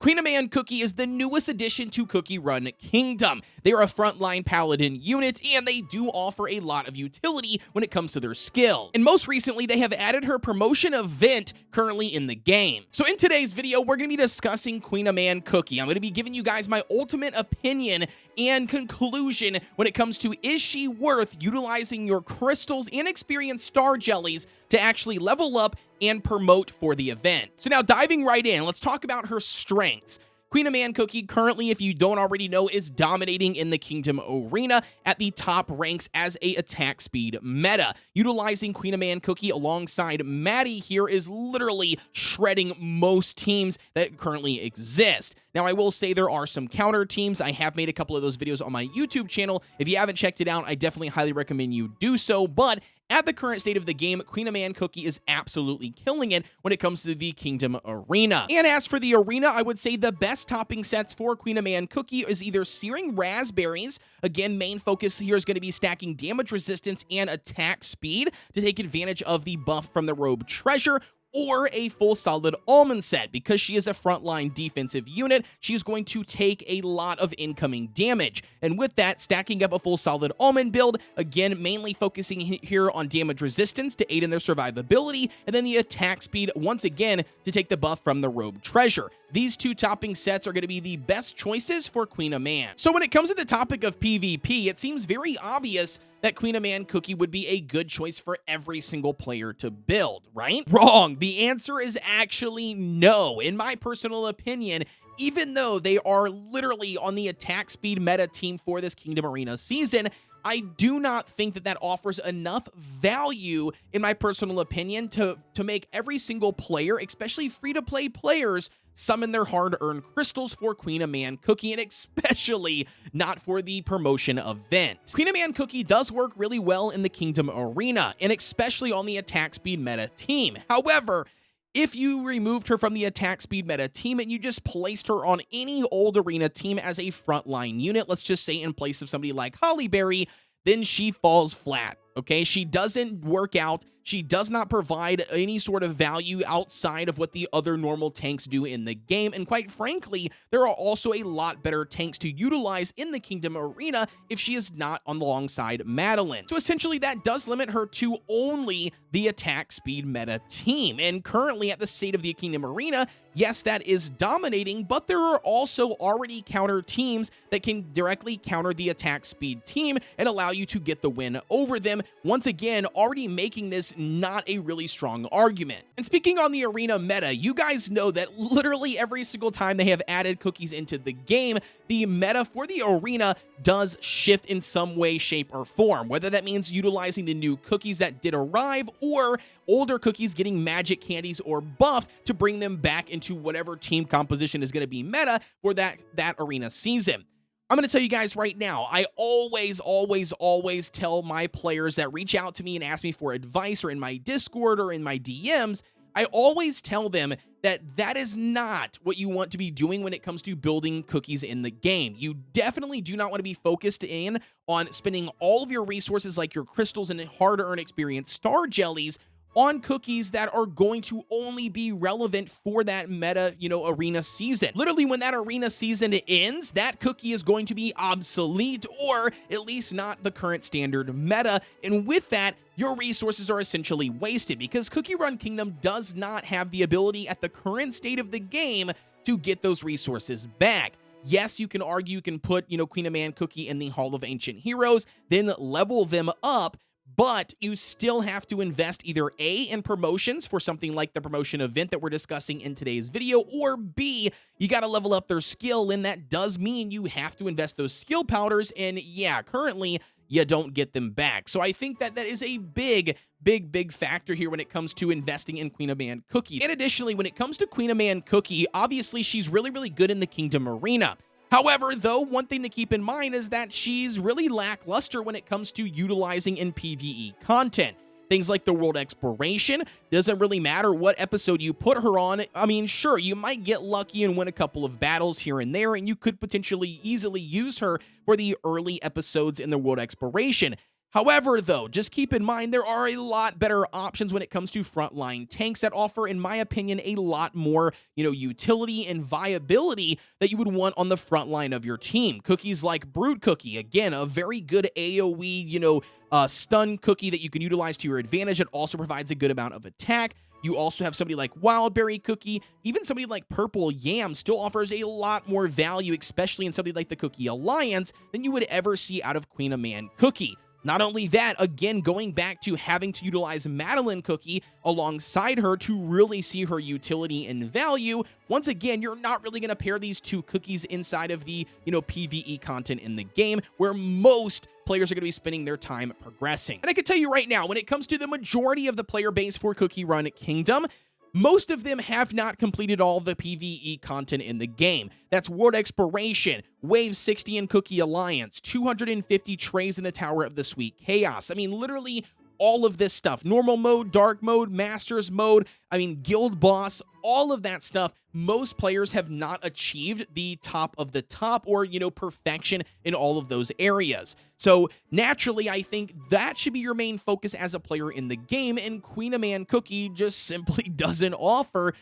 Kouign Amann Cookie is the newest addition to Cookie Run Kingdom. They are a frontline paladin unit, and they do offer a lot of utility when it comes to their skill. And most recently, they have added her promotion event currently in the game. So in today's video, we're going to be discussing Kouign Amann Cookie. I'm going to be giving you guys my ultimate opinion and conclusion when it comes to, is she worth utilizing your crystals and experience star jellies to actually level up and promote for the event. So now diving right in, let's talk about her strengths. Kouign Amann Cookie currently, if you don't already know, is dominating in the Kingdom Arena at the top ranks as a attack speed meta. Utilizing Kouign Amann Cookie alongside Maddie here is literally shredding most teams that currently exist. Now, I will say there are some counter teams. I have made a couple of those videos on my YouTube channel. If you haven't checked it out, I definitely highly recommend you do so, but at the current state of the game, Kouign Amann Cookie is absolutely killing it when it comes to the Kingdom Arena. And as for the arena, I would say the best topping sets for Kouign Amann Cookie is either Searing Raspberries. Again, main focus here is going to be stacking damage resistance and attack speed to take advantage of the buff from the Robe Treasure, or a full solid almond set. Because she is a frontline defensive unit, she is going to take a lot of incoming damage. And with that, stacking up a full solid almond build, again, mainly focusing here on damage resistance to aid in their survivability, and then the attack speed, once again, to take the buff from the Robe Treasure. These two topping sets are going to be the best choices for Kouign Amann. So when it comes to the topic of PvP, it seems very obvious that Kouign Amann Cookie would be a good choice for every single player to build, right? Wrong. The answer is actually no. In my personal opinion, even though they are literally on the attack speed meta team for this Kingdom Arena season, I do not think that that offers enough value, in my personal opinion, to make every single player, especially free-to-play players, summon their hard-earned crystals for Kouign Amann Cookie, and especially not for the promotion event. Kouign Amann Cookie does work really well in the Kingdom Arena, and especially on the attack speed meta team. However, if you removed her from the attack speed meta team and you just placed her on any old arena team as a frontline unit, let's just say in place of somebody like Hollyberry, then she falls flat, okay? She doesn't work out. She does not provide any sort of value outside of what the other normal tanks do in the game. And quite frankly, there are also a lot better tanks to utilize in the Kingdom Arena if she is not on alongside Madeline. So essentially, that does limit her to only the attack speed meta team. And currently at the state of the Kingdom Arena, yes, that is dominating, but there are also already counter teams that can directly counter the attack speed team and allow you to get the win over them. Once again, already making this not a really strong argument. And speaking on the arena meta, you guys know that literally every single time they have added cookies into the game, the meta for the arena does shift in some way, shape, or form, whether that means utilizing the new cookies that did arrive or older cookies getting magic candies or buffed to bring them back into whatever team composition is going to be meta for that arena season. I'm going to tell you guys right now, I always tell my players that reach out to me and ask me for advice, or in my Discord or in my DMs, I always tell them that that is not what you want to be doing when it comes to building cookies in the game. You definitely do not want to be focused in on spending all of your resources like your crystals and hard-earned experience star jellies on cookies that are going to only be relevant for that meta, arena season. Literally, when that arena season ends, that cookie is going to be obsolete, or at least not the current standard meta. And with that, your resources are essentially wasted, because Cookie Run Kingdom does not have the ability at the current state of the game to get those resources back. Yes, you can argue, you can put, Kouign Amann Cookie in the Hall of Ancient Heroes, then level them up, but you still have to invest either A, in promotions for something like the promotion event that we're discussing in today's video, or B, you got to level up their skill, and that does mean you have to invest those skill powders, and yeah, currently, you don't get them back. So I think that is a big factor here when it comes to investing in Kouign Amann Cookie. And additionally, when it comes to Kouign Amann Cookie, obviously, she's really good in the Kingdom Arena. However, though, one thing to keep in mind is that she's really lackluster when it comes to utilizing in PvE content. Things like the World Exploration, doesn't really matter what episode you put her on. I mean, sure, you might get lucky and win a couple of battles here and there, and you could potentially easily use her for the early episodes in the World Exploration. However, though, just keep in mind there are a lot better options when it comes to frontline tanks that offer, in my opinion, a lot more, utility and viability that you would want on the front line of your team. Cookies like Brood Cookie, again, a very good AoE, stun cookie that you can utilize to your advantage. It also provides a good amount of attack. You also have somebody like Wildberry Cookie. Even somebody like Purple Yam still offers a lot more value, especially in something like the Cookie Alliance, than you would ever see out of Kouign Amann Cookie. Not only that, again, going back to having to utilize Madeline Cookie alongside her to really see her utility and value, once again, you're not really going to pair these two cookies inside of the, PvE content in the game, where most players are going to be spending their time progressing. And I can tell you right now, when it comes to the majority of the player base for Cookie Run Kingdom, most of them have not completed all the PvE content in the game. That's World Exploration, Wave 60 in Cookie Alliance, 250 trays in the Tower of the Sweet Chaos. I mean, literally all of this stuff. Normal mode, dark mode, masters mode, guild boss, all of that stuff. Most players have not achieved the top of the top or, perfection in all of those areas. So naturally, I think that should be your main focus as a player in the game, and Kouign Amann Cookie just simply doesn't offer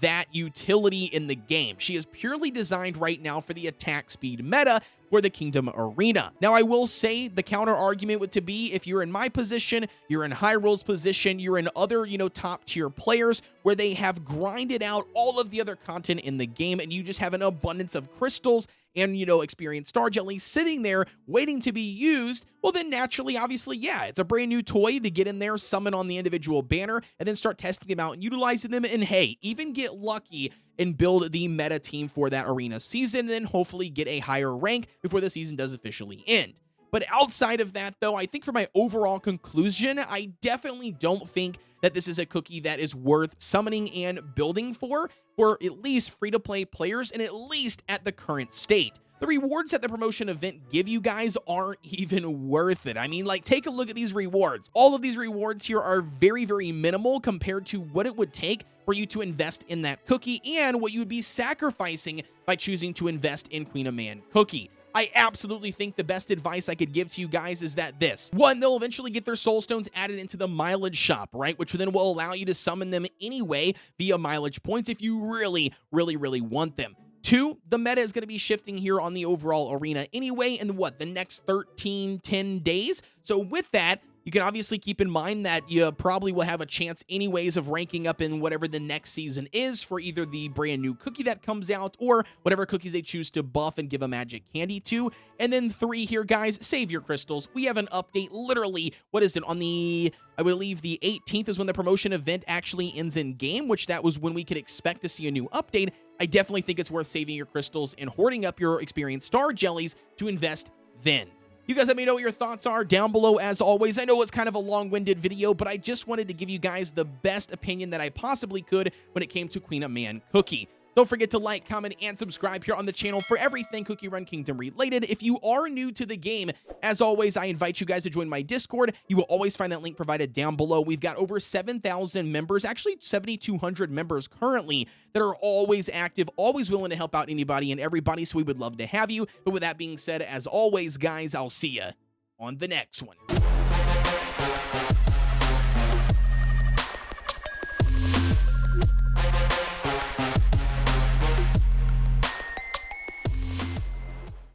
that utility in the game. She is purely designed right now for the attack speed meta for the Kingdom Arena. Now, I will say the counter argument would to be, if you're in my position, you're in Hyrule's position, you're in other, top tier players where they have grinded out all of the other content in the game, and you just have an abundance of crystals and, experienced star jellies sitting there waiting to be used, well, then naturally, obviously, yeah, it's a brand new toy to get in there, summon on the individual banner, and then start testing them out and utilizing them, and hey, even get lucky and build the meta team for that arena season, and then hopefully get a higher rank before the season does officially end. But outside of that, though, I think for my overall conclusion, I definitely don't think that this is a cookie that is worth summoning and building for at least free-to-play players, and at least at the current state. The rewards that the promotion event give you guys aren't even worth it. Take a look at these rewards. All of these rewards here are very, very minimal compared to what it would take for you to invest in that cookie and what you would be sacrificing by choosing to invest in Kouign Amann Cookie. I absolutely think the best advice I could give to you guys is that one, they'll eventually get their soul stones added into the mileage shop, right? Which then will allow you to summon them anyway via mileage points if you really, really, really want them. Two, the meta is going to be shifting here on the overall arena anyway in the next 10 days. So with that, you can obviously keep in mind that you probably will have a chance anyways of ranking up in whatever the next season is for either the brand new cookie that comes out or whatever cookies they choose to buff and give a magic candy to. And then 3 here, guys, save your crystals. We have an update literally, on the, I believe the 18th is when the promotion event actually ends in game, which that was when we could expect to see a new update. I definitely think it's worth saving your crystals and hoarding up your experienced star jellies to invest then. You guys let me know what your thoughts are down below as always. I know it's kind of a long-winded video, but I just wanted to give you guys the best opinion that I possibly could when it came to Kouign Amann Cookie. Don't forget to like, comment, and subscribe here on the channel for everything Cookie Run Kingdom related. If you are new to the game, as always, I invite you guys to join my Discord. You will always find that link provided down below. We've got over 7,000 members, actually 7,200 members currently, that are always active, always willing to help out anybody and everybody, so we would love to have you. But with that being said, as always, guys, I'll see ya on the next one.